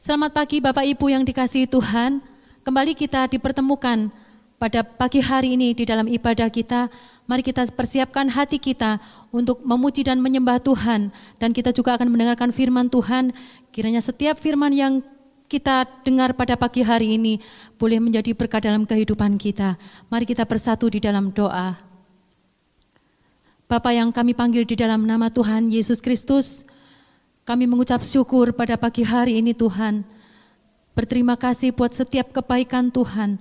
Selamat pagi Bapak Ibu yang dikasihi Tuhan. Kembali kita dipertemukan pada pagi hari ini di dalam ibadah kita. Mari kita persiapkan hati kita untuk memuji dan menyembah Tuhan. Dan kita juga akan mendengarkan firman Tuhan. Kiranya setiap firman yang kita dengar pada pagi hari ini boleh menjadi berkat dalam kehidupan kita. Mari kita bersatu di dalam doa. Bapa yang kami panggil di dalam nama Tuhan Yesus Kristus, kami mengucap syukur pada pagi hari ini Tuhan. Berterima kasih buat setiap kebaikan Tuhan.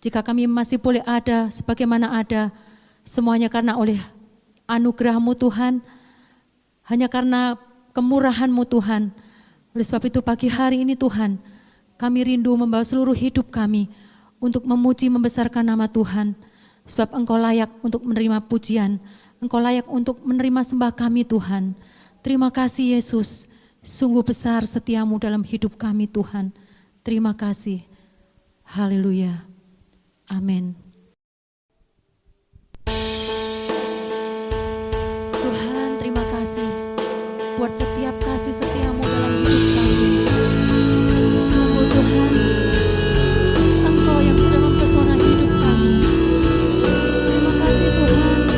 Jika kami masih boleh ada sebagaimana ada, semuanya karena oleh anugerah-Mu Tuhan, hanya karena kemurahan-Mu Tuhan. Oleh sebab itu pagi hari ini Tuhan, kami rindu membawa seluruh hidup kami untuk memuji membesarkan nama Tuhan. Sebab Engkau layak untuk menerima pujian, Engkau layak untuk menerima sembah kami Tuhan. Terima kasih Yesus, sungguh besar setiamu dalam hidup kami Tuhan. Terima kasih. Haleluya. Amin. Tuhan terima kasih buat setiap kasih setiamu dalam hidup kami. Sungguh Tuhan, Engkau yang sudah mempesona hidup kami. Terima kasih Tuhan.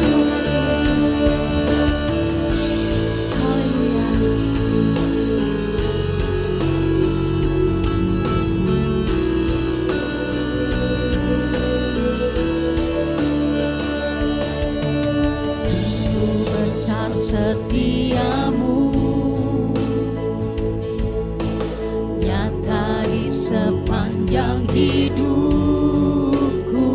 Terima kasih Yesus. Haleluya. Sungguh besar setiamu, nyata di sepanjang hidupku.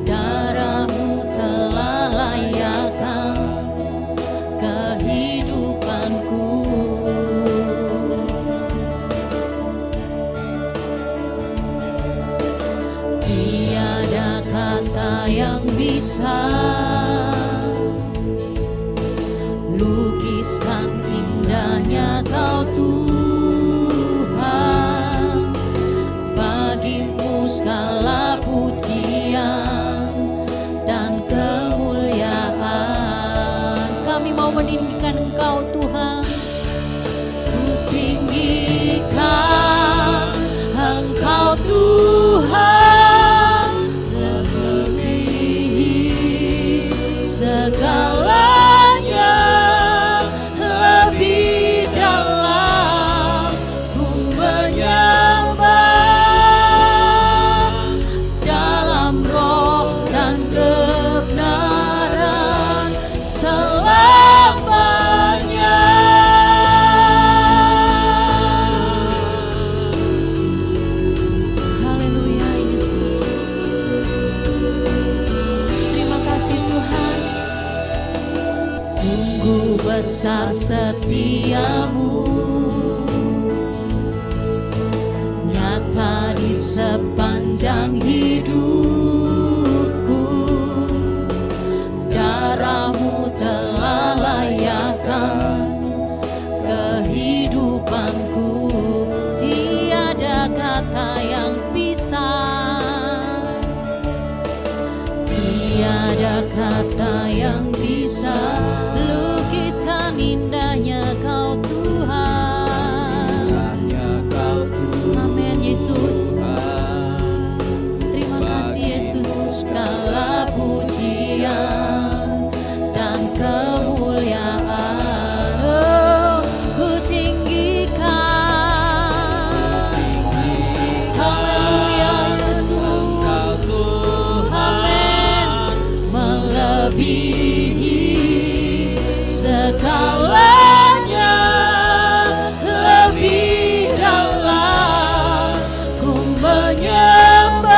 Darah-Mu telah layakkan kehidupanku. Tiada kata yang bisa lukiskan indahnya Kau Tuhan. Bagimu segala pujian dan kemuliaan. Kami mau meninggikan Engkau Tuhan. Ku tinggikan Engkau Tuhan, melebihi segalanya, lebih dalam ku menyembah dalam roh dan kebenaran selamanya. Haleluya Yesus. Terima kasih Tuhan. Sungguh besar setiamu, nyata di sepanjang hidupku. Darah-Mu telah layakkan kehidupanku. Tiada kata yang bisa, tiada kata yang bisa lukiskan indahnya Kau Tuhan. Amin Yesus. Terima kasih Yesus. Segala pujian dan kemuliaan, oh, ku tinggikan. Haleluya Yesus. Amin. Melebihi segalanya, lebih dalam ku menyembah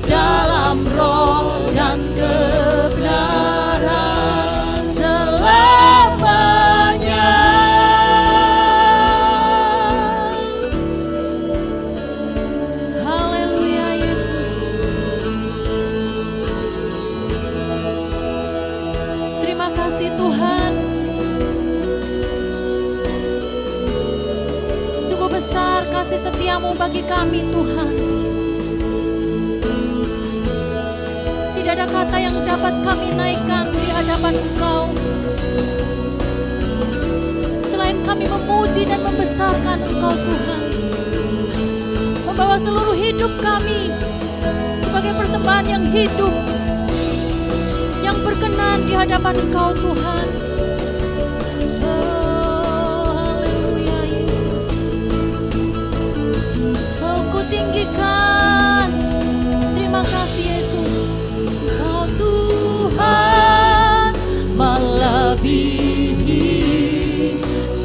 dalam roh dan kebenaran selamanya. Haleluya Yesus. Terima kasih Tuhan. Sungguh besar kasih setiamu bagi kami Tuhan. Tidak ada kata yang dapat kami naikkan di hadapan Engkau. Kami memuji dan membesarkan Engkau Tuhan. Membawa seluruh hidup kami sebagai persembahan yang hidup, yang berkenan di hadapan Engkau Tuhan. Oh, haleluya Yesus. Oh, Ku tinggikan. Terima kasih Yesus. Engkau Tuhan melebihi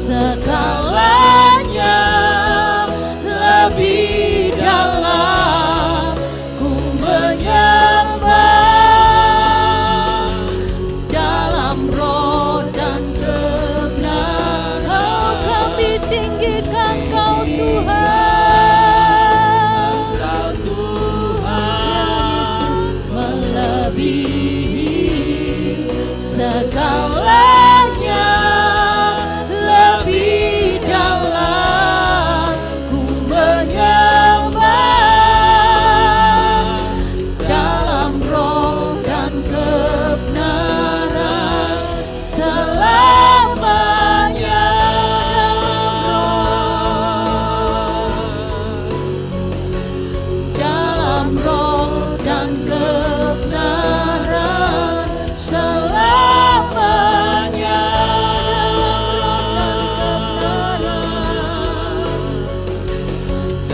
segalanya, lebih dalam ku menyembah dalam roh dan kebenaran. Oh, kami tinggikan Kau Tuhan. Kau Tuhan, ya Yesus, melebihi segalanya, lebih dalam ku menyembah dalam roh dan kebenaran selamanya. Dalam roh dan kebenaran selamanya.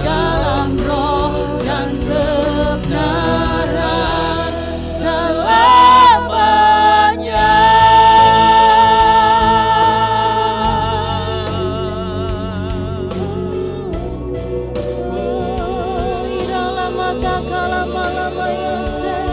Dalam roh dan kebenaran selamanya. Oh, irala mata kalama lama yase.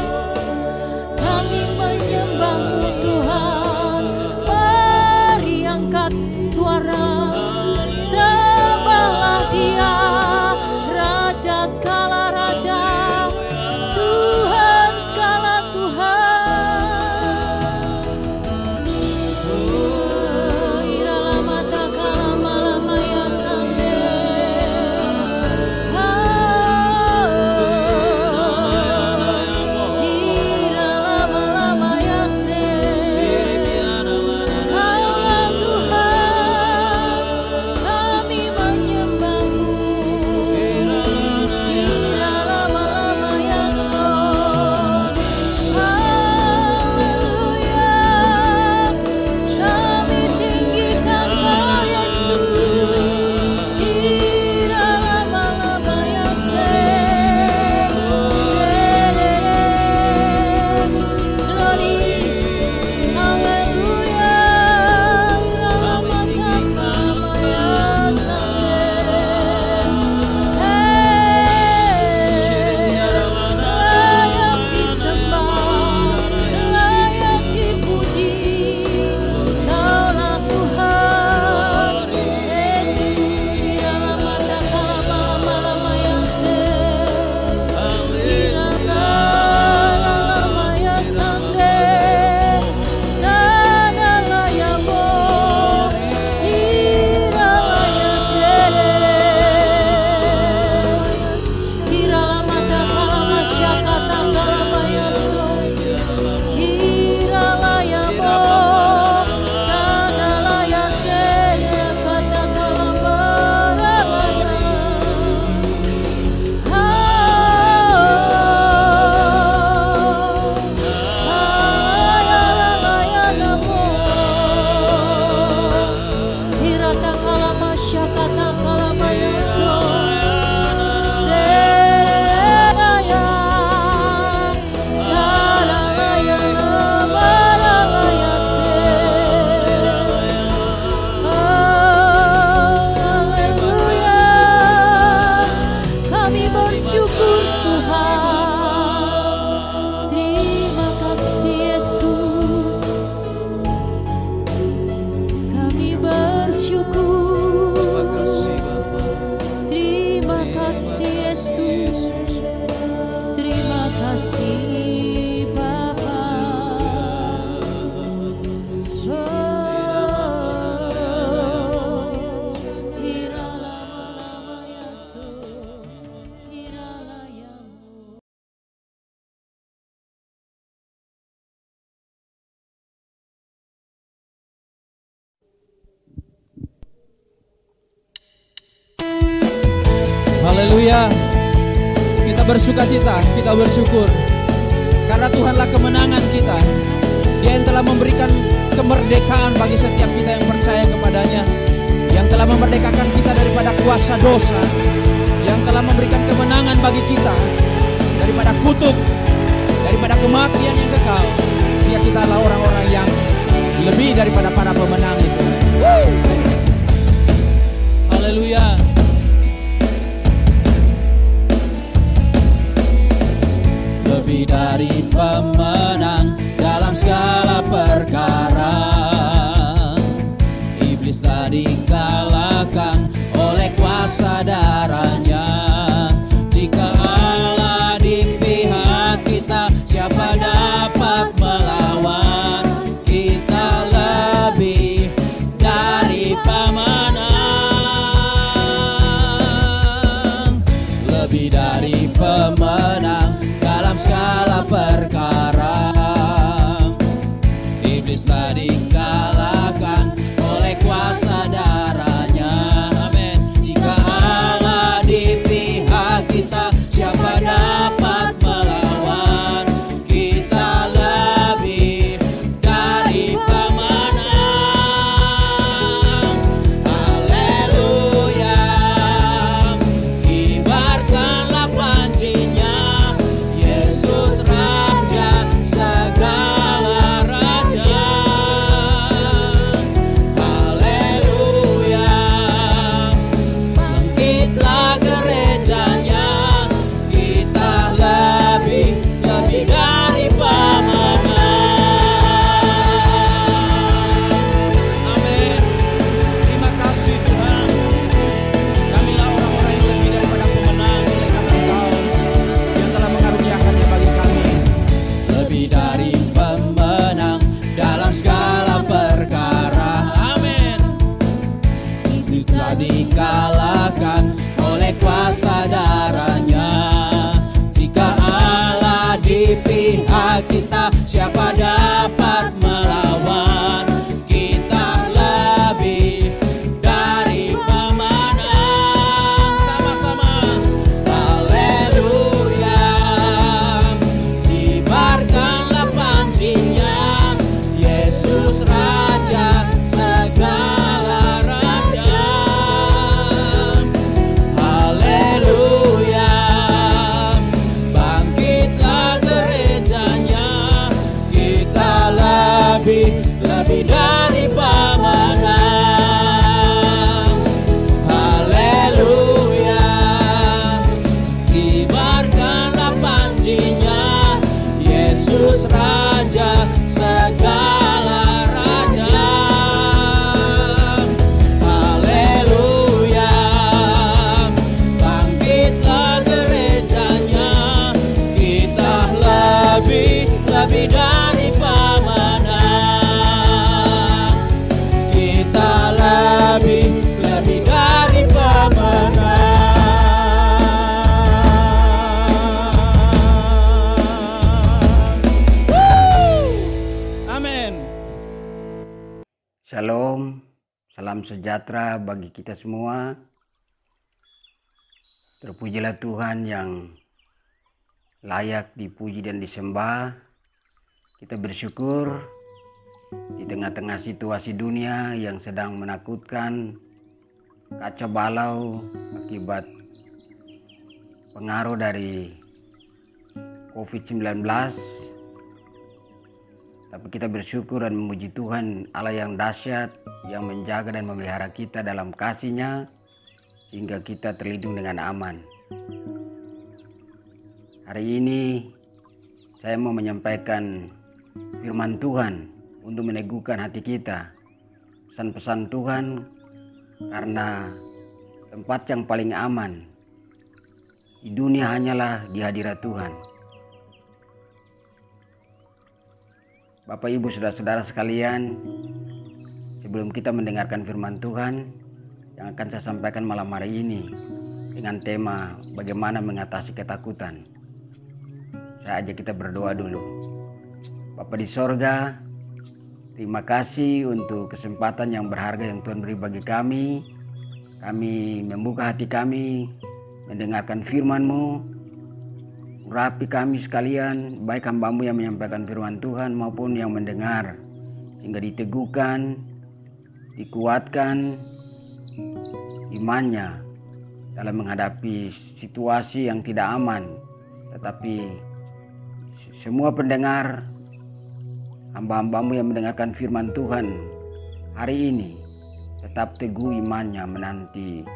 Haleluya. Kita bersukacita, kita bersyukur karena Tuhanlah kemenangan kita. Dia yang telah memberikan kemerdekaan bagi setiap kita yang percaya kepadanya, yang telah memerdekakan kita daripada kuasa dosa, yang telah memberikan kemenangan bagi kita daripada kutuk, daripada kematian yang kekal. Sehingga kita adalah orang-orang yang lebih daripada para pemenang itu. Haleluya. Lebih dari pemenang dalam segala perkara. Iblis tak dikalahkan oleh kuasa darahnya. Jika Allah di pihak kita, siapa dapat melawan? Kita lebih dari pemenang, lebih dari pemenang dalam segala perkara. Iblis telah dikalahkan oleh kuasa darahnya. Amin. Jika Allah di pihak kita, siapa dapat melawan? Kita lebih dari pemenang. Haleluya. Kibarkanlah panjinya, Yesus Raja segala raja. Haleluya. Bangkitlah gerejanya, kita lebih dari pemenang. Amin. Terima kasih Tuhan. Kamilah orang-orang yang lebih daripada pemenang oleh karena Engkau yang telah mengaruniakannya bagi kami. Lebih dari pemenang dalam segala perkara. Amin. Iblis telah dikalahkan oleh kuasa darahnya. Jika Allah di pihak kita, siapa dapat melawan? Kita lebih dari pemenang. Sama-sama. Haleluya. Kibarkanlah panjinya, Yesus Raja segala raja. Haleluya. Bangkitlah gerejanya, kita lebih dari pemenang. Haleluya. Kibarkanlah panjinya, Yesus Raja segala raja. Haleluya. Bangkitlah gerejanya, kita lebih dari pemenang. Kita lebih dari pemenang. Amin. Shalom, salam sejahtera bagi kita semua. Terpujilah Tuhan yang layak dipuji dan disembah. Kita bersyukur di tengah-tengah situasi dunia yang sedang menakutkan, kacau balau akibat pengaruh dari COVID-19. Tapi kita bersyukur dan memuji Tuhan Allah yang dahsyat, yang menjaga dan memelihara kita dalam kasih-Nya sehingga kita terlindung dengan aman. Hari ini saya mau menyampaikan firman Tuhan untuk meneguhkan hati kita. Pesan-pesan Tuhan, karena tempat yang paling aman di dunia hanyalah di hadirat Tuhan. Bapak, Ibu, Saudara-saudara sekalian, sebelum kita mendengarkan firman Tuhan yang akan saya sampaikan malam hari ini dengan tema bagaimana mengatasi ketakutan, saya ajak kita berdoa dulu. Bapa di sorga, terima kasih untuk kesempatan yang berharga yang Tuhan beri bagi kami. Kami membuka hati kami mendengarkan firman-Mu. Urapi kami sekalian, baik hamba-Mu yang menyampaikan firman Tuhan maupun yang mendengar, sehingga diteguhkan, dikuatkan imannya dalam menghadapi situasi yang tidak aman. Tetapi semua pendengar, hamba-hamba-Mu yang mendengarkan firman Tuhan hari ini tetap teguh imannya menanti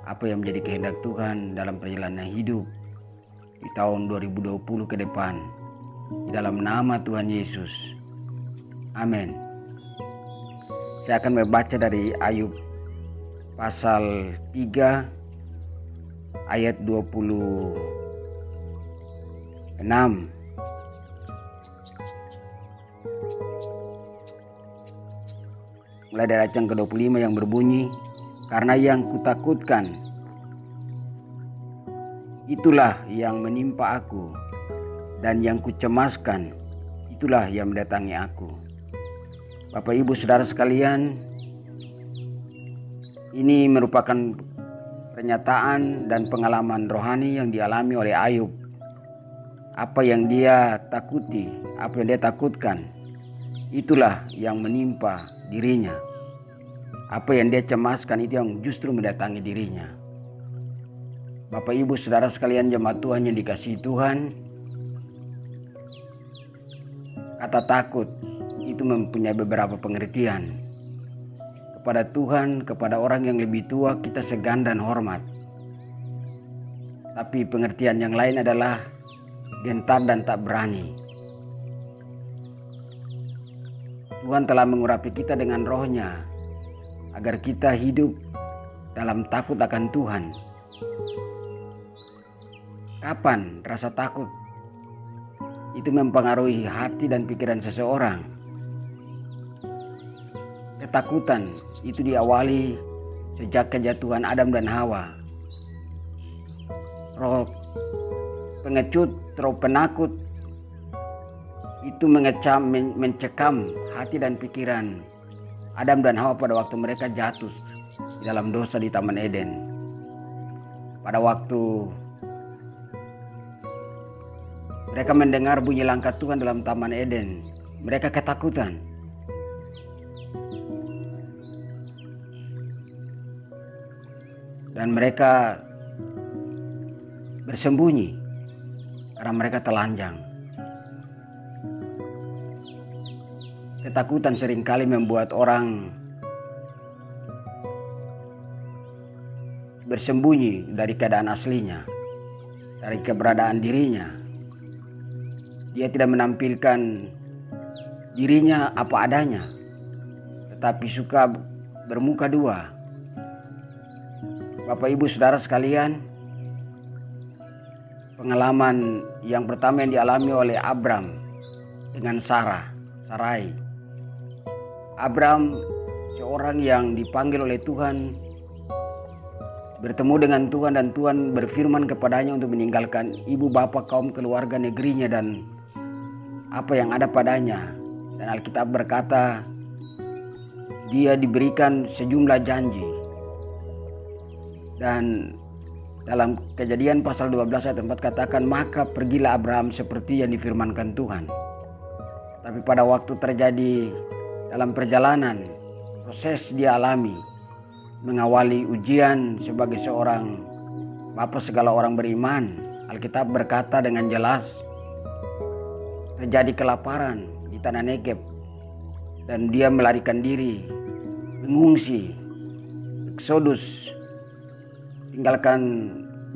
apa yang menjadi kehendak Tuhan dalam perjalanan hidup di tahun 2020 ke depan. Di dalam nama Tuhan Yesus. Amin. Saya akan membaca dari Ayub pasal 3 ayat 26. Mulai dari ayat yang ke-25 yang berbunyi, karena yang kutakutkan itulah yang menimpa aku, dan yang kucemaskan itulah yang mendatangi aku. Bapak Ibu Saudara sekalian, ini merupakan pernyataan dan pengalaman rohani yang dialami oleh Ayub. Apa yang dia takuti, apa yang dia takutkan, itulah yang menimpa dirinya. Apa yang dia cemaskan itu yang justru mendatangi dirinya. Bapak Ibu Saudara sekalian, jemaat Tuhan yang dikasihi Tuhan, kata takut itu mempunyai beberapa pengertian. Kepada Tuhan, kepada orang yang lebih tua kita segan dan hormat. Tapi pengertian yang lain adalah gentar dan tak berani. Tuhan telah mengurapi kita dengan roh-Nya agar kita hidup dalam takut akan Tuhan. Kapan rasa takut itu mempengaruhi hati dan pikiran seseorang? Ketakutan itu diawali sejak kejatuhan Adam dan Hawa. Roh pengecut, roh penakut itu mencekam hati dan pikiran Adam dan Hawa pada waktu mereka jatuh di dalam dosa di Taman Eden. Pada waktu mereka mendengar bunyi langkah Tuhan dalam Taman Eden, mereka ketakutan. Dan mereka bersembunyi karena mereka telanjang. Ketakutan seringkali membuat orang bersembunyi dari keadaan aslinya, dari keberadaan dirinya. Dia tidak menampilkan dirinya apa adanya, tetapi suka bermuka dua. Bapak Ibu Saudara sekalian, pengalaman yang pertama yang dialami oleh Abram dengan Sarai. Abram seorang yang dipanggil oleh Tuhan, bertemu dengan Tuhan dan Tuhan berfirman kepadanya untuk meninggalkan ibu bapa, kaum keluarga, negerinya dan apa yang ada padanya. Dan Alkitab berkata dia diberikan sejumlah janji. Dan dalam Kejadian pasal 12 ayat 4 katakan, maka pergilah Abraham seperti yang difirmankan Tuhan. Tapi pada waktu terjadi dalam perjalanan, proses dia alami, mengawali ujian sebagai seorang bapa segala orang beriman. Alkitab berkata dengan jelas, terjadi kelaparan di tanah Negeb. Dan dia melarikan diri, mengungsi, eksodus, tinggalkan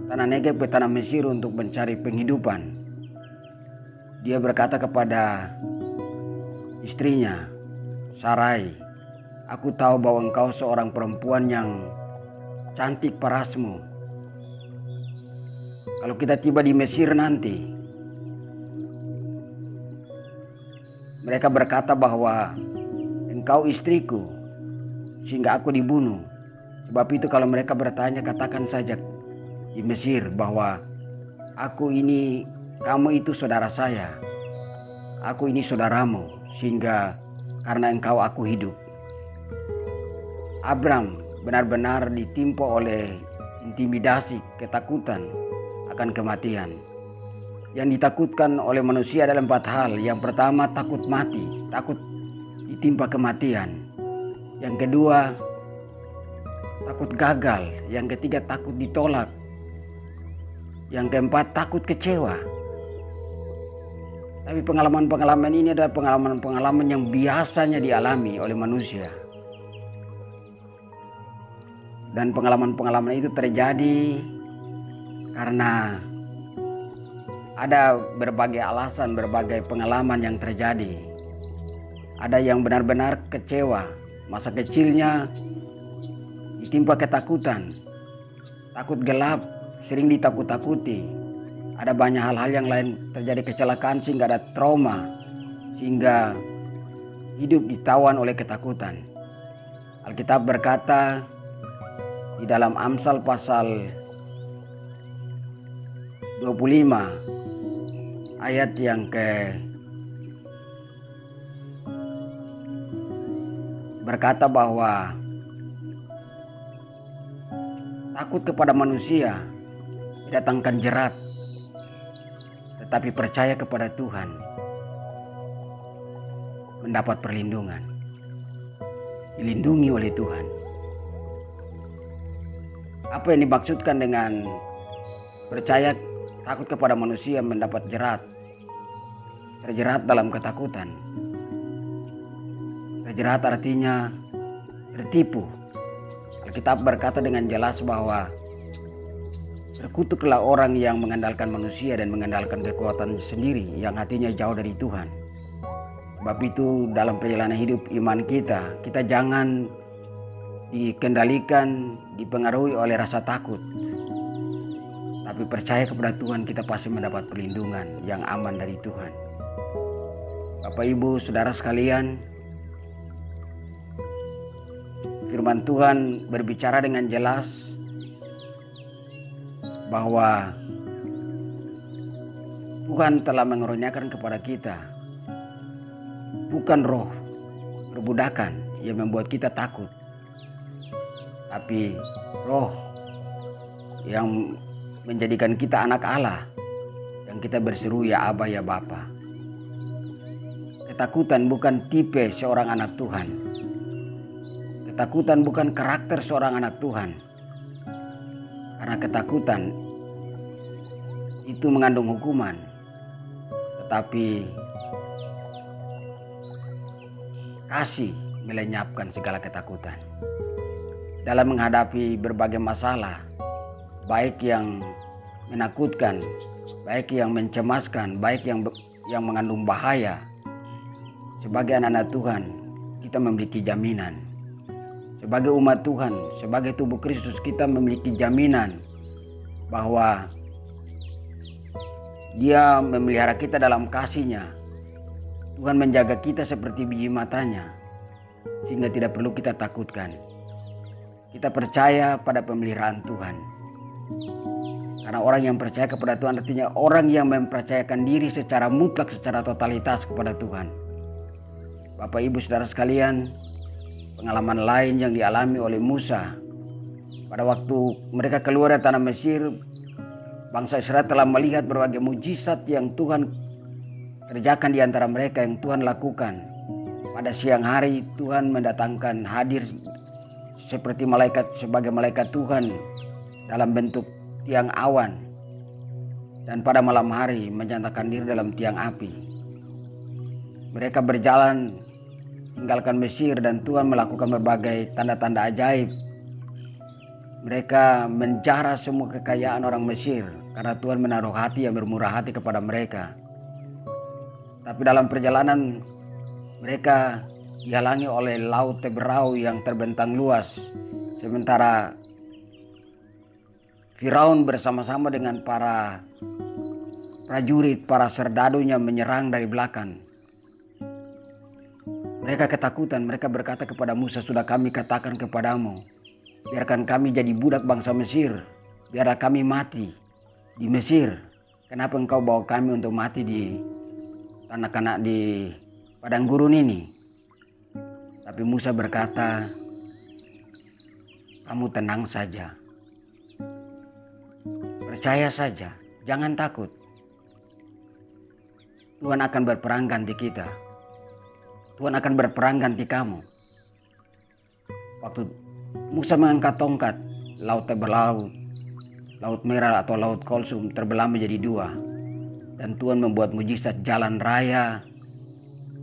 tanah Negeb ke tanah Mesir untuk mencari penghidupan. Dia berkata kepada istrinya, Sarai, aku tahu bahwa engkau seorang perempuan yang cantik parasmu. Kalau kita tiba di Mesir nanti, mereka berkata bahwa engkau istriku sehingga aku dibunuh. Sebab itu kalau mereka bertanya, katakan saja di Mesir bahwa aku ini, kamu itu saudara saya, aku ini saudaramu, sehingga karena engkau aku hidup. Abram benar-benar ditimpa oleh intimidasi, ketakutan akan kematian. Yang ditakutkan oleh manusia adalah 4 hal. Yang pertama, takut mati, takut ditimpa kematian. Yang kedua, takut gagal. Yang ketiga, takut ditolak. Yang keempat, takut kecewa. Tapi pengalaman-pengalaman ini adalah pengalaman-pengalaman yang biasanya dialami oleh manusia. Dan pengalaman-pengalaman itu terjadi karena ada berbagai alasan, berbagai pengalaman yang terjadi. Ada yang benar-benar kecewa, masa kecilnya ditimpa ketakutan, takut gelap, sering ditakut-takuti. Ada banyak hal-hal yang lain terjadi, kecelakaan sehingga ada trauma, sehingga hidup ditawan oleh ketakutan. Alkitab berkata di dalam Amsal pasal 25 ayat yang berkata bahwa takut kepada manusia didatangkan jerat, tetapi percaya kepada Tuhan mendapat perlindungan, dilindungi oleh Tuhan. Apa yang dimaksudkan dengan percaya takut kepada manusia mendapat jerat? Terjerat dalam ketakutan. Terjerat artinya tertipu. Alkitab berkata dengan jelas bahwa terkutuklah orang yang mengandalkan manusia dan mengandalkan kekuatan sendiri, yang hatinya jauh dari Tuhan. Sebab itu dalam perjalanan hidup iman kita jangan dikendalikan, dipengaruhi oleh rasa takut. Tapi percaya kepada Tuhan, kita pasti mendapat perlindungan yang aman dari Tuhan. Bapak, Ibu, Saudara sekalian, firman Tuhan berbicara dengan jelas bahwa Tuhan telah mengaruniakan kepada kita bukan roh perbudakan yang membuat kita takut, tapi roh yang menjadikan kita anak Allah, yang kita berseru ya Aba ya Bapa. Ketakutan bukan tipe seorang anak Tuhan. Ketakutan bukan karakter seorang anak Tuhan. Karena ketakutan itu mengandung hukuman. Tetapi kasih melenyapkan segala ketakutan. Dalam menghadapi berbagai masalah, baik yang menakutkan, baik yang mencemaskan, baik yang mengandung bahaya, sebagai anak-anak Tuhan kita memiliki jaminan. Sebagai umat Tuhan, sebagai tubuh Kristus, kita memiliki jaminan bahwa Dia memelihara kita dalam kasih-Nya. Tuhan menjaga kita seperti biji matanya, sehingga tidak perlu kita takutkan. Kita percaya pada pemeliharaan Tuhan. Karena orang yang percaya kepada Tuhan artinya orang yang mempercayakan diri secara mutlak, secara totalitas kepada Tuhan. Bapak, Ibu, Saudara sekalian, pengalaman lain yang dialami oleh Musa pada waktu mereka keluar dari tanah Mesir, bangsa Israel telah melihat berbagai mujizat yang Tuhan kerjakan di antara mereka, yang Tuhan lakukan. Pada siang hari Tuhan mendatangkan hadir seperti malaikat, sebagai malaikat Tuhan dalam bentuk tiang awan, dan pada malam hari menyatakan diri dalam tiang api. Mereka berjalan tinggalkan Mesir dan Tuhan melakukan berbagai tanda-tanda ajaib. Mereka menjara semua kekayaan orang Mesir karena Tuhan menaruh hati yang bermurah hati kepada mereka. Tapi dalam perjalanan mereka dihalangi oleh laut Teberau yang terbentang luas. Sementara Firaun bersama-sama dengan para prajurit, para serdadunya menyerang dari belakang. Mereka ketakutan, mereka berkata kepada Musa, "Sudah kami katakan kepadamu, biarkan kami jadi budak bangsa Mesir, biarlah kami mati di Mesir. Kenapa engkau bawa kami untuk mati di tanah di padang gurun ini?" Tapi Musa berkata, "Kamu tenang saja. Percaya saja, jangan takut. Tuhan akan berperang ganti kita. Tuhan akan berperang ganti kamu. Waktu Musa mengangkat tongkat, laut terbelaut, laut merah atau laut Kulsum terbelah menjadi dua. Dan Tuhan membuat mujizat jalan raya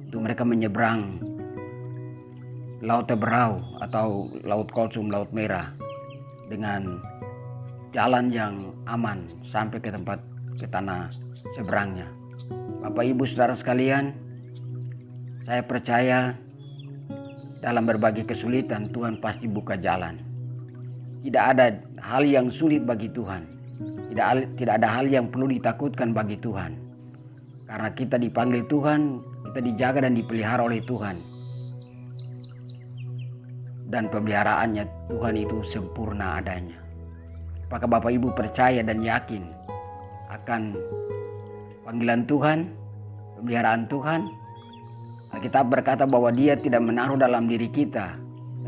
untuk mereka menyeberang laut Teberau atau laut Kulsum, laut merah dengan jalan yang aman sampai ke tanah seberangnya. Bapak Ibu Saudara sekalian, saya percaya dalam berbagai kesulitan Tuhan pasti buka jalan. Tidak ada hal yang sulit bagi Tuhan. Tidak ada hal yang perlu ditakutkan bagi Tuhan. Karena kita dipanggil Tuhan, kita dijaga dan dipelihara oleh Tuhan. Dan pemeliharaannya Tuhan itu sempurna adanya. Apakah Bapak Ibu percaya dan yakin akan panggilan Tuhan, pemeliharaan Tuhan? Alkitab berkata bahwa Dia tidak menaruh dalam diri kita,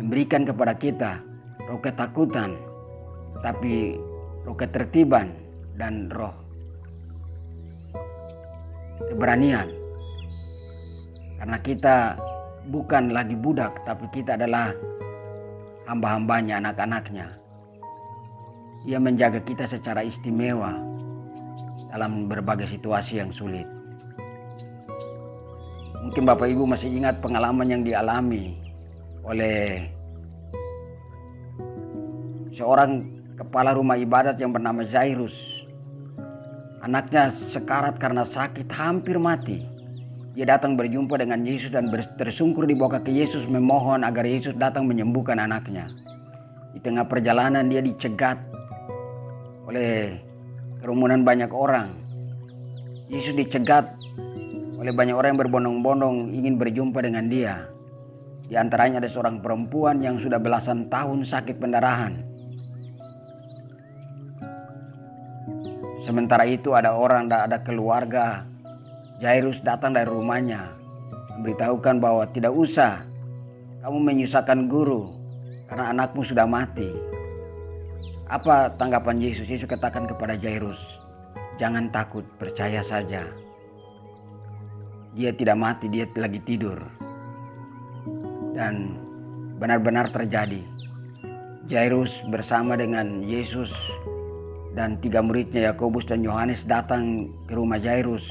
memberikan kepada kita roh ketakutan, tapi roh ketertiban dan roh keberanian. Karena kita bukan lagi budak, tapi kita adalah hamba-hambanya, anak-anaknya. Ia menjaga kita secara istimewa dalam berbagai situasi yang sulit. Mungkin Bapak Ibu masih ingat pengalaman yang dialami oleh seorang kepala rumah ibadat yang bernama Jairus. Anaknya sekarat karena sakit, hampir mati. Dia datang berjumpa dengan Yesus dan tersungkur di bawah kaki Yesus, memohon agar Yesus datang menyembuhkan anaknya. Di tengah perjalanan dia dicegat oleh kerumunan banyak orang. Yesus dicegat oleh banyak orang yang berbondong-bondong ingin berjumpa dengan dia. Di antaranya ada seorang perempuan yang sudah belasan tahun sakit pendarahan. Sementara itu ada keluarga Jairus datang dari rumahnya, memberitahukan bahwa tidak usah kamu menyusahkan guru karena anakmu sudah mati. Apa tanggapan Yesus? Yesus katakan kepada Jairus, jangan takut, percaya saja. Dia tidak mati, dia lagi tidur. Dan benar-benar terjadi. Jairus bersama dengan Yesus dan 3 muridnya Yakobus dan Yohanes datang ke rumah Jairus.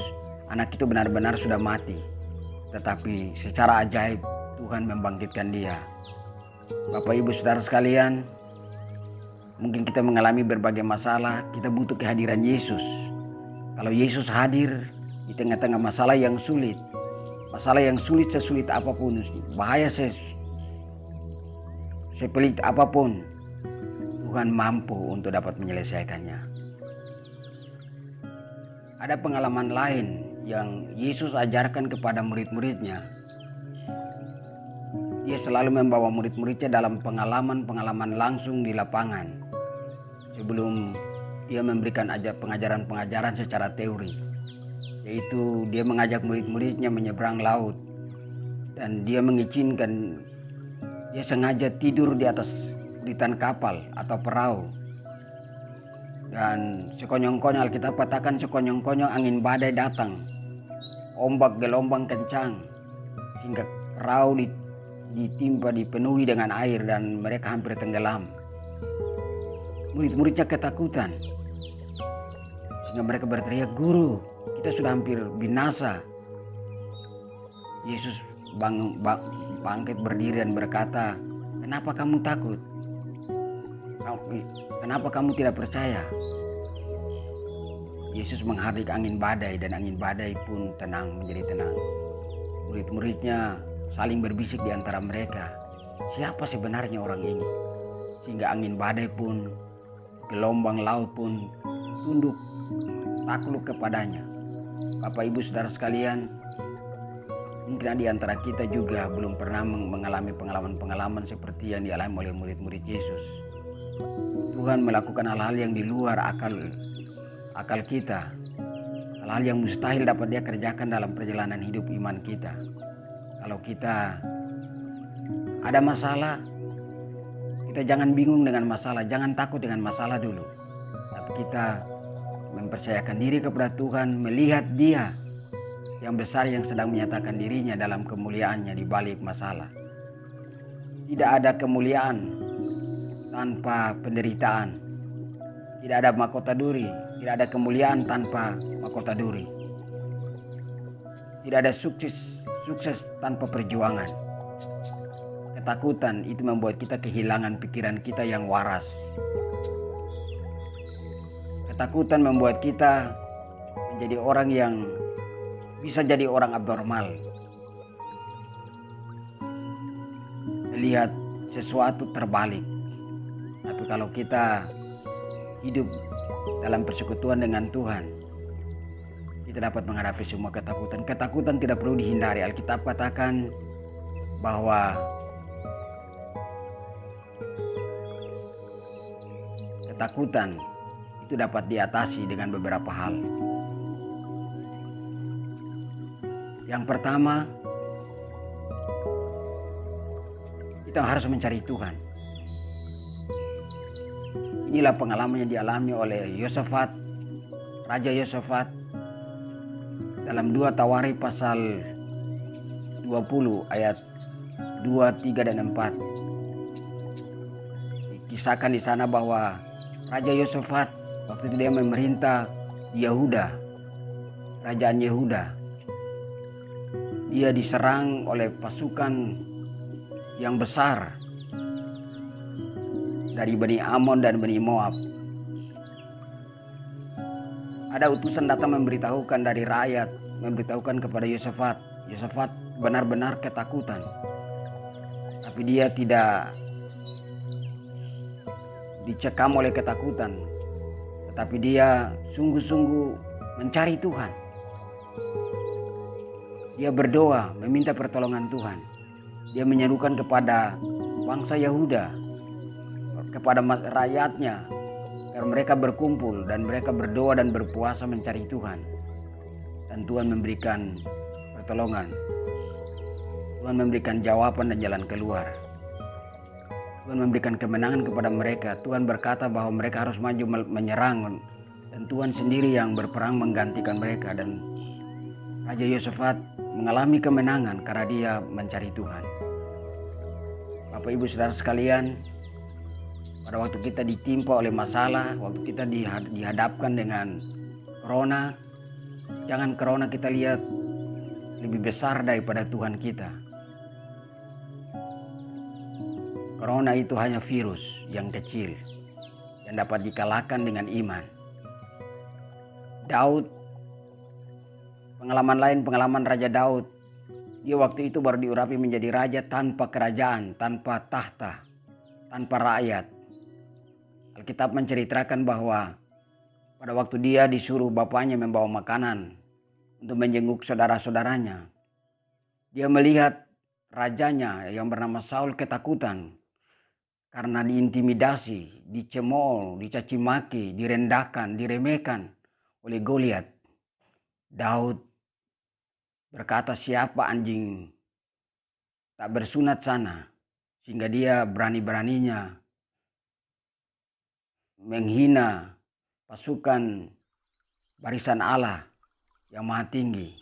Anak itu benar-benar sudah mati. Tetapi secara ajaib Tuhan membangkitkan dia. Bapak Ibu Saudara sekalian, mungkin kita mengalami berbagai masalah, kita butuh kehadiran Yesus. Kalau Yesus hadir di tengah-tengah masalah yang sulit sesulit apapun, bahaya sepelit apapun, Tuhan mampu untuk dapat menyelesaikannya. Ada pengalaman lain yang Yesus ajarkan kepada murid-muridnya. Dia selalu membawa murid-muridnya dalam pengalaman-pengalaman langsung di lapangan sebelum dia memberikan pengajaran-pengajaran secara teori. Yaitu dia mengajak murid-muridnya menyeberang laut dan dia mengizinkan, dia sengaja tidur di atas buritan kapal atau perahu. Dan sekonyong-konyong, Alkitab katakan sekonyong-konyong angin badai datang, ombak gelombang kencang hingga perahu dipenuhi dengan air dan mereka hampir tenggelam. Murid-muridnya ketakutan sehingga mereka berteriak, "Guru, kita sudah hampir binasa." Yesus bangkit berdiri dan berkata, "Kenapa kamu takut? Kenapa kamu tidak percaya?" Yesus menghardik angin badai dan angin badai pun tenang, menjadi tenang. Murid-muridnya saling berbisik di antara mereka, siapa sebenarnya orang ini? Sehingga angin badai pun, gelombang laut pun tunduk, takluk kepadanya. Bapak Ibu Saudara sekalian, mungkin di antara kita juga belum pernah mengalami pengalaman-pengalaman seperti yang dialami oleh murid-murid Yesus. Tuhan melakukan hal-hal yang di luar akal kita, hal-hal yang mustahil dapat Dia kerjakan dalam perjalanan hidup iman kita. Kalau kita ada masalah, kita jangan bingung dengan masalah, jangan takut dengan masalah dulu. Tapi kita mempercayakan diri kepada Tuhan, melihat Dia yang besar yang sedang menyatakan dirinya dalam kemuliaannya di balik masalah. Tidak ada kemuliaan tanpa penderitaan. Tidak ada mahkota duri, tidak ada kemuliaan tanpa mahkota duri. Tidak ada sukses tanpa perjuangan. Ketakutan itu membuat kita kehilangan pikiran kita yang waras. Ketakutan membuat kita menjadi orang yang bisa jadi orang abnormal. Melihat sesuatu terbalik. Tapi kalau kita hidup dalam persekutuan dengan Tuhan, kita dapat menghadapi semua ketakutan. Ketakutan tidak perlu dihindari. Alkitab katakan bahwa ketakutan itu dapat diatasi dengan beberapa hal. Yang pertama, kita harus mencari Tuhan. Inilah pengalaman yang dialami oleh Yosafat, Raja Yosafat dalam 2 Tawari pasal 20 ayat 2, 3 dan 4. Dikisahkan di sana bahwa Raja Yosafat waktu itu dia memerintah Yehuda, kerajaan Yehuda. Dia diserang oleh pasukan yang besar dari Bani Amon dan Bani Moab. Ada utusan datang memberitahukan dari rakyat, memberitahukan kepada Yosafat. Yosafat benar-benar ketakutan. Tapi dia tidak dicekam oleh ketakutan. Tetapi dia sungguh-sungguh mencari Tuhan. Dia berdoa, meminta pertolongan Tuhan. Dia menyerukan kepada bangsa Yehuda, kepada rakyatnya, agar mereka berkumpul dan mereka berdoa dan berpuasa mencari Tuhan. Dan Tuhan memberikan pertolongan. Tuhan memberikan jawaban dan jalan keluar. Tuhan memberikan kemenangan kepada mereka. Tuhan berkata bahwa mereka harus maju menyerang, dan Tuhan sendiri yang berperang menggantikan mereka. Dan Raja Yosafat mengalami kemenangan karena dia mencari Tuhan. Bapak Ibu Saudara sekalian, pada waktu kita ditimpa oleh masalah, waktu kita dihadapkan dengan corona, jangan corona kita lihat lebih besar daripada Tuhan kita. Corona itu hanya virus yang kecil yang dapat dikalahkan dengan iman. Daud, pengalaman Raja Daud, dia waktu itu baru diurapi menjadi raja tanpa kerajaan, tanpa tahta, tanpa rakyat. Alkitab menceritakan bahwa pada waktu dia disuruh bapaknya membawa makanan untuk menjenguk saudara-saudaranya, dia melihat rajanya yang bernama Saul ketakutan karena diintimidasi, dicemooh, dicaci maki, direndahkan, diremehkan oleh Goliat. Daud berkata, siapa anjing tak bersunat sana, sehingga dia berani-beraninya menghina pasukan barisan Allah yang maha tinggi.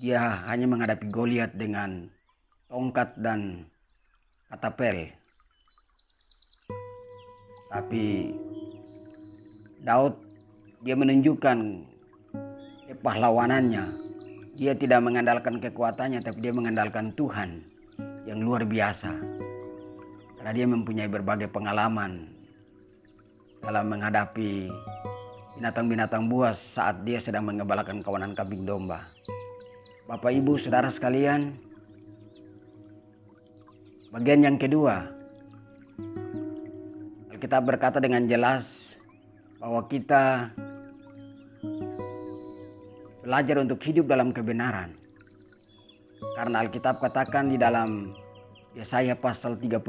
Dia hanya menghadapi Goliat dengan tongkat dan katapel. Tapi Daud, dia menunjukkan kepahlawanannya. Dia tidak mengandalkan kekuatannya, tapi dia mengandalkan Tuhan yang luar biasa. Karena dia mempunyai berbagai pengalaman dalam menghadapi binatang-binatang buas saat dia sedang mengembalakan kawanan kambing domba. Bapak Ibu Saudara sekalian, bagian yang kedua, Alkitab berkata dengan jelas bahwa kita belajar untuk hidup dalam kebenaran. Karena Alkitab katakan di dalam Yesaya pasal 32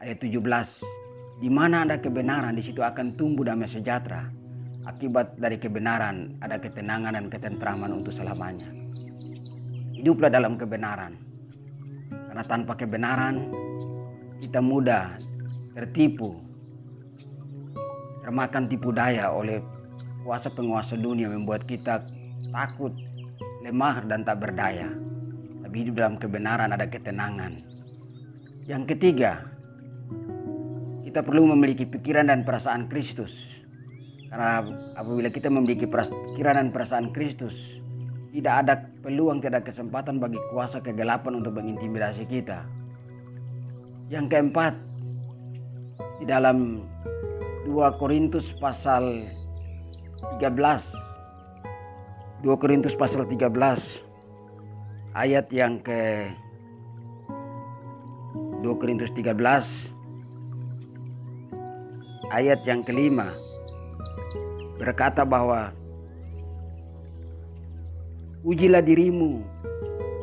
ayat 17, di mana ada kebenaran, di situ akan tumbuh damai sejahtera. Akibat dari kebenaran ada ketenangan dan ketentraman untuk selamanya. Hiduplah dalam kebenaran. Karena tanpa kebenaran kita mudah tertipu, termakan tipu daya oleh kuasa penguasa dunia membuat kita takut, lemah dan tak berdaya. Tapi hidup dalam kebenaran ada ketenangan. Yang ketiga, kita perlu memiliki pikiran dan perasaan Kristus. Karena apabila kita memiliki pikiran dan perasaan Kristus, tidak ada peluang, tidak ada kesempatan bagi kuasa kegelapan untuk mengintimidasi kita. Yang keempat, di dalam 2 Korintus pasal 13, 2 Korintus pasal 13 ayat yang ke 2 Korintus 13 ayat yang kelima berkata bahwa ujilah dirimu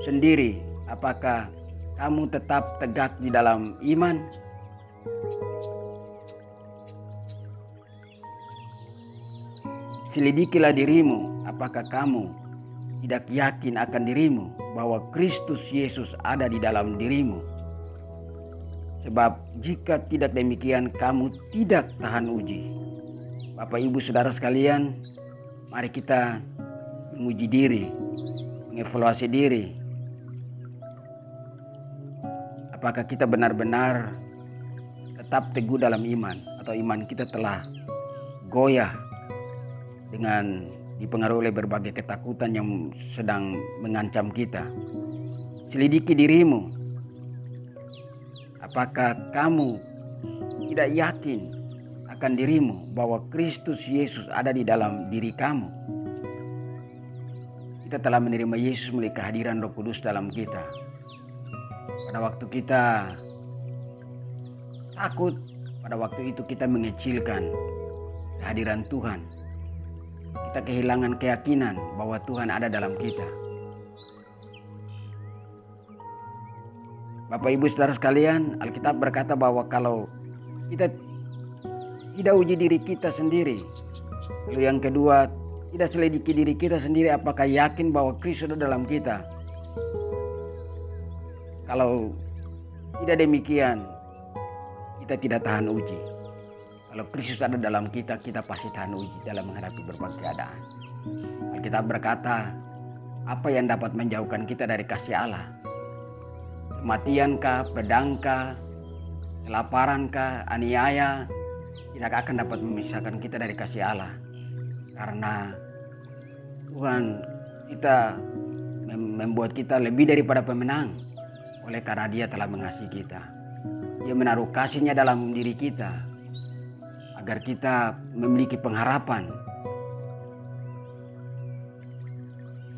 sendiri, apakah kamu tetap tegak di dalam iman? Selidikilah dirimu, apakah kamu tidak yakin akan dirimu bahwa Kristus Yesus ada di dalam dirimu? Sebab jika tidak demikian, kamu tidak tahan uji. Bapak Ibu Saudara sekalian, mari kita menguji diri, mengevaluasi diri. Apakah kita benar-benar tetap teguh dalam iman, atau iman kita telah goyah dengan dipengaruhi oleh berbagai ketakutan yang sedang mengancam kita? Selidiki dirimu. Apakah kamu tidak yakin akan dirimu bahwa Kristus Yesus ada di dalam diri kamu? Kita telah menerima Yesus melalui kehadiran Roh Kudus dalam kita. Pada waktu kita takut, pada waktu itu kita mengecilkan kehadiran Tuhan. Kita kehilangan keyakinan bahwa Tuhan ada dalam kita. Bapak Ibu Saudara sekalian, Alkitab berkata bahwa kalau kita tidak uji diri kita sendiri, lalu yang kedua, tidak selidiki diri kita sendiri, apakah yakin bahwa Kristus ada dalam kita? Kalau tidak demikian, kita tidak tahan uji. Kalau Kristus ada dalam kita, kita pasti tahan uji dalam menghadapi berbagai keadaan. Alkitab berkata, apa yang dapat menjauhkan kita dari kasih Allah? Kematiankah, pedangkah, kelaparankah, aniaya, tidak akan dapat memisahkan kita dari kasih Allah. Karena Tuhan kita membuat kita lebih daripada pemenang. Oleh karena Dia telah mengasihi kita. Dia menaruh kasih-Nya dalam diri kita agar kita memiliki pengharapan.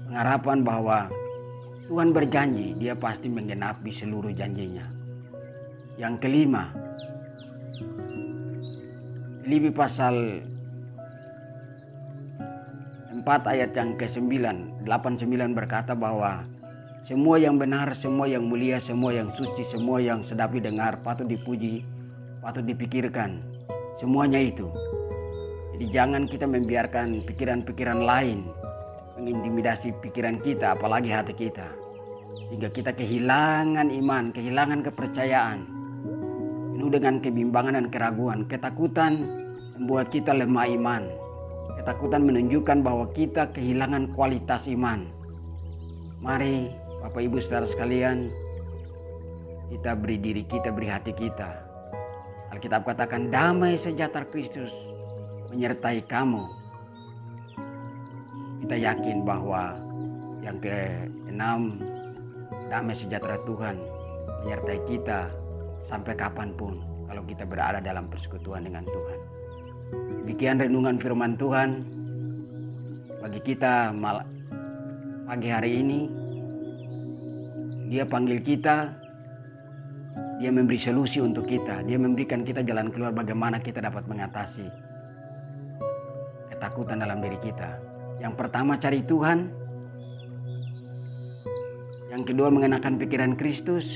Pengharapan bahwa Tuhan berjanji, Dia pasti menggenapi seluruh janjinya. Yang kelima, Filipi pasal 4 ayat yang ke-9, 8-9 berkata bahwa semua yang benar, semua yang mulia, semua yang suci, semua yang sedap didengar, patut dipuji, patut dipikirkan. Semuanya itu. Jadi jangan kita membiarkan pikiran-pikiran lain mengintimidasi pikiran kita, apalagi hati kita. Sehingga kita kehilangan iman, kehilangan kepercayaan. Penuh dengan kebimbangan dan keraguan. Ketakutan membuat kita lemah iman. Ketakutan menunjukkan bahwa kita kehilangan kualitas iman. Mari Bapak Ibu Saudara sekalian, kita beri diri kita, beri hati kita. Alkitab katakan damai sejahtera Kristus menyertai kamu. Kita yakin bahwa yang ke-6, damai sejahtera Tuhan menyertai kita sampai kapanpun kalau kita berada dalam persekutuan dengan Tuhan. Demikian renungan firman Tuhan bagi kita pagi hari ini. Dia panggil kita, Dia memberi solusi untuk kita, Dia memberikan kita jalan keluar bagaimana kita dapat mengatasi ketakutan dalam diri kita. Yang pertama, cari Tuhan. Yang kedua, mengenakan pikiran Kristus.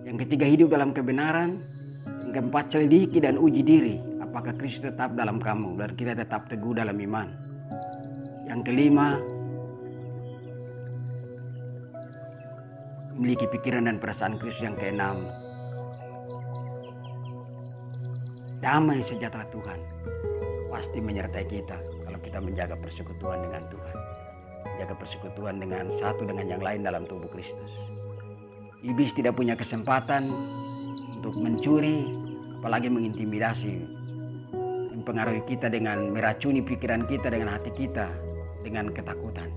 Yang ketiga, hidup dalam kebenaran. Yang keempat, selidiki dan uji diri, apakah Kristus tetap dalam kamu dan kita tetap teguh dalam iman. Yang kelima, memiliki pikiran dan perasaan Kristus. Yang keenam, damai sejahtera Tuhan pasti menyertai kita kalau kita menjaga persekutuan dengan Tuhan, menjaga persekutuan dengan satu dengan yang lain dalam tubuh Kristus. Iblis tidak punya kesempatan untuk mencuri, apalagi mengintimidasi, mempengaruhi kita dengan meracuni pikiran kita, dengan hati kita, dengan ketakutan.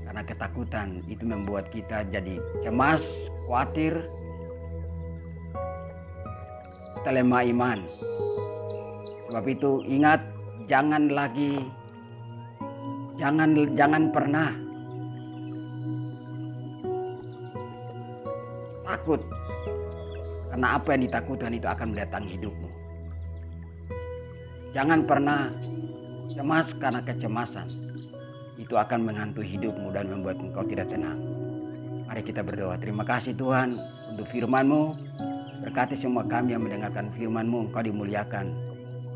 Karena ketakutan itu membuat kita jadi cemas, khawatir, kita lemah iman. Sebab itu ingat, jangan pernah takut, karena apa yang ditakutkan itu akan mendatangi hidupmu. Jangan pernah cemas, karena kecemasan itu akan menghantui hidupmu dan membuat engkau tidak tenang. Mari kita berdoa. Terima kasih Tuhan untuk firman-Mu. Berkati semua kami yang mendengarkan firman-Mu. Engkau dimuliakan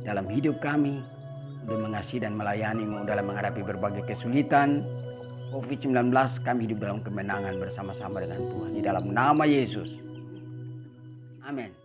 dalam hidup kami untuk mengasihi dan melayani-Mu dalam menghadapi berbagai kesulitan COVID-19. Kami hidup dalam kemenangan bersama-sama dengan Tuhan. Di dalam nama Yesus. Amin.